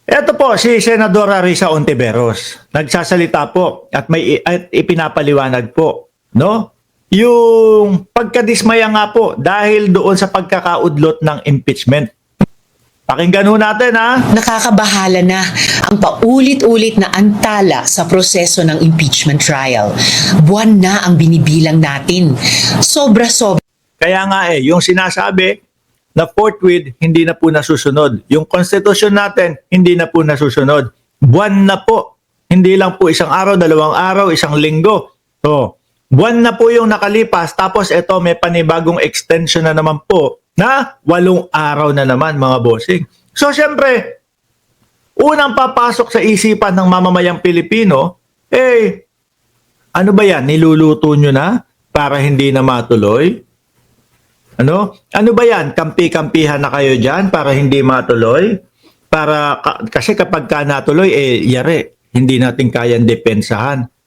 Ito po si Senadora Risa Ontiveros. Nagsasalita po at ipinapaliwanag po, no? Yung pagkadismaya nga po dahil doon sa pagkakaudlot ng impeachment. Pakinggan ho natin ha. Nakakabahala na ang paulit-ulit na antala sa proseso ng impeachment trial. Buwan na ang binibilang natin. Sobra-sobra. Kaya nga yung sinasabi na forthwith hindi na po nasusunod. Yung konstitusyon natin hindi na po nasusunod. Buwan na po. Hindi lang po isang araw, dalawang araw, isang linggo. So, buwan na po yung nakalipas tapos ito may panibagong extension na naman po na 8 araw na naman mga bossing. So, syempre, unang papasok sa isipan ng mamamayang Pilipino, ano ba yan? Niluluto nyo na para hindi na matuloy? Ano? Ano ba yan? Kampi-kampihan na kayo dyan para hindi matuloy? Kasi kapag ka natuloy, yari, hindi natin kayang depensahan.